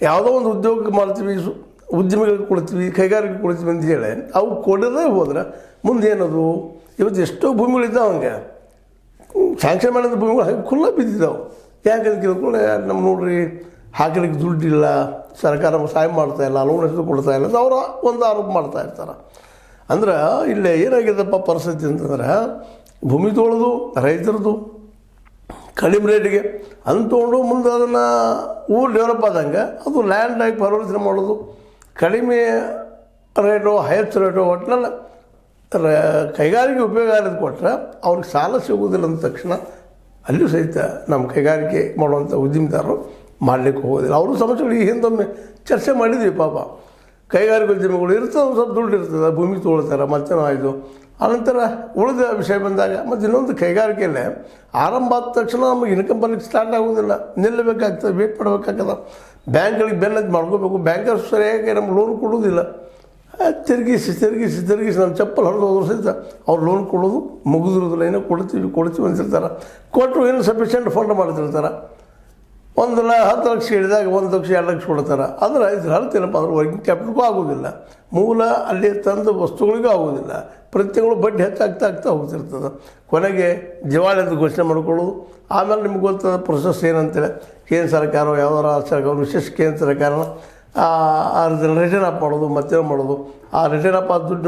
ಯಾವುದೋ ಒಂದು ಉದ್ಯೋಗ ಮಾಡ್ತೀವಿ, ಉದ್ಯಮಿಗಳಿಗೆ ಕೊಡ್ತೀವಿ, ಕೈಗಾರಿಕೆ ಕೊಡ್ತೀವಿ ಅಂತ ಹೇಳಿ ಅವು ಕೊಡದೇ ಹೋದ್ರೆ ಮುಂದೆ ಏನದು? ಇವತ್ತು ಎಷ್ಟೋ ಭೂಮಿಗಳಿದ್ದಾವೆ ಹಂಗೆ ಸ್ಯಾಂಕ್ಷನ್ ಮಾಡಿದ ಭೂಮಿಗಳು ಹಾಗೆ ಖುಲ್ಲ ಬಿದ್ದಿದ್ದಾವೆ. ಯಾಕಂತ ಕೇಳ್ಕೊಳ್ಳೆ ನಮ್ಮ ನೋಡ್ರಿ ಹಾಕಲಿಕ್ಕೆ ದುಡ್ಡಿಲ್ಲ, ಸರ್ಕಾರ ಸಹಾಯ ಮಾಡ್ತಾಯಿಲ್ಲ, ಲೋನ್ ಹೆಸರು ಕೊಡ್ತಾಯಿಲ್ಲ ಅಂತ ಅವರ ಒಂದು ಆರೋಪ ಮಾಡ್ತಾಯಿರ್ತಾರೆ. ಅಂದ್ರೆ ಇಲ್ಲೇ ಏನಾಗಿದೆಪ್ಪ ಪರಿಸ್ಥಿತಿ ಅಂತಂದ್ರೆ ಭೂಮಿ ತೊಗೊಳ್ಳೋದು ರೈತರದು ಕಡಿಮೆ ರೇಟಿಗೆ ಅದನ್ನು ತೊಗೊಂಡು ಮುಂದೆ ಅದನ್ನು ಊರು ಡೆವಲಪ್ ಆದಂಗೆ ಅದು ಲ್ಯಾಂಡ್ ಆಗಿ ಪರಿವರ್ತನೆ ಮಾಡೋದು, ಕಡಿಮೆ ರೇಟು ಹೈಯೆಸ್ಟ್ ರೇಟು ಒಟ್ಟಿನಲ್ಲಿ ಕೈಗಾರಿಕೆ ಉಪಯೋಗ ಆಗೋದು ಕೊಟ್ಟರೆ ಅವ್ರಿಗೆ ಸಾಲ ಸಿಗೋದಿಲ್ಲ ಅಂದ ತಕ್ಷಣ ಅಲ್ಲಿಯೂ ಸಹಿತ ನಮ್ಮ ಕೈಗಾರಿಕೆ ಮಾಡುವಂಥ ಉದ್ಯಮಿದಾರರು ಮಾಡಲಿಕ್ಕೆ ಹೋಗೋದಿಲ್ಲ. ಅವರು ಸಮಸ್ಯೆಗಳು ಈ ಹಿಂದೊಮ್ಮೆ ಚರ್ಚೆ ಮಾಡಿದ್ವಿ. ಪಾಪ ಕೈಗಾರಿಕೆ ಉದ್ಯಮಿಗಳು ಇರ್ತದೆ, ಒಂದು ಸ್ವಲ್ಪ ದುಡ್ಡು ಇರ್ತದೆ, ಭೂಮಿ ತೊಗೊಳ್ತಾರೆ, ಮತ್ತೇನೋ ಆಯಿತು. ಆನಂತರ ಉಳಿದ ವಿಷಯ ಬಂದಾಗ ಮತ್ತು ಇನ್ನೊಂದು ಕೈಗಾರಿಕೆಯಲ್ಲೇ ಆರಂಭ ಆದ ತಕ್ಷಣ ನಮಗೆ ಇನ್ಕಮ್ ಬರ್ಲಿಕ್ಕೆ ಸ್ಟಾರ್ಟ್ ಆಗೋದಿಲ್ಲ, ನಿಲ್ಲಬೇಕಾಗ್ತದೆ, ವೇಟ್ ಮಾಡಬೇಕಾಗ್ತದೆ, ಬ್ಯಾಂಕ್ಗಳಿಗೆ ಬೆನ್ನತ್ತಿ ಮಾಡ್ಕೋಬೇಕು. ಬ್ಯಾಂಕರ್ಸ್ ಸರಿಯಾಗಿ ನಮ್ಗೆ ಲೋನ್ ಕೊಡೋದಿಲ್ಲ, ತಿರುಗಿಸಿ ನಮ್ಮ ಚಪ್ಪಲ್ ಹೊಡೆದು ಹೋದ್ರು ಸಹಿತ ಅವ್ರು ಲೋನ್ ಕೊಡೋದು ಮುಗಿದಿರೋದಿಲ್ಲ. ಏನೋ ಕೊಡ್ತೀವಿ ಅಂತಿರ್ತಾರೆ, ಕೊಟ್ಟರು ಏನು ಸಫಿಷಿಯೆಂಟ್ ಫಂಡ್ ಮಾಡ್ತಿರ್ತಾರೆ. 10 ಲಕ್ಷ ಹೇಳಿದಾಗ 1 ಲಕ್ಷ 2 ಲಕ್ಷ ಕೊಡ್ತಾರೆ. ಆದರೆ ಇದ್ರ ಅರ್ಥ ಏನಪ್ಪ ಅಂದ್ರೆ ವರ್ಕಿಂಗ್ ಕ್ಯಾಪಿಟಲ್ಗೂ ಆಗೋದಿಲ್ಲ, ಮೂಲ ಅಲ್ಲಿ ತಂದ ವಸ್ತುಗಳಿಗೂ ಆಗೋದಿಲ್ಲ. ಪ್ರತಿ ತಿಂಗಳು ಬಡ್ಡಿ ಹೆಚ್ಚಾಗ್ತಾ ಹೋಗ್ತಿರ್ತದೆ. ಕೊನೆಗೆ ದಿವಾಳಿ ಅಂತ ಘೋಷಣೆ ಮಾಡ್ಕೊಳ್ಳೋದು. ಆಮೇಲೆ ನಿಮ್ಗೆ ಗೊತ್ತಾದ ಪ್ರೊಸೆಸ್ ಏನಂತೇಳಿ ಕೇಂದ್ರ ಸರ್ಕಾರ ಯಾವ್ದಾರ ಸರ್ಕಾರ ವಿಶೇಷ ಕೇಂದ್ರ ಸರ್ಕಾರ ರಿಟರ್ನ್ ಅಪ್ ಮಾಡೋದು, ಮತ್ತೇನು ಮಾಡೋದು. ಆ ರಿಟರ್ನ್ ಅಪ್ ಆದ ದುಡ್ಡು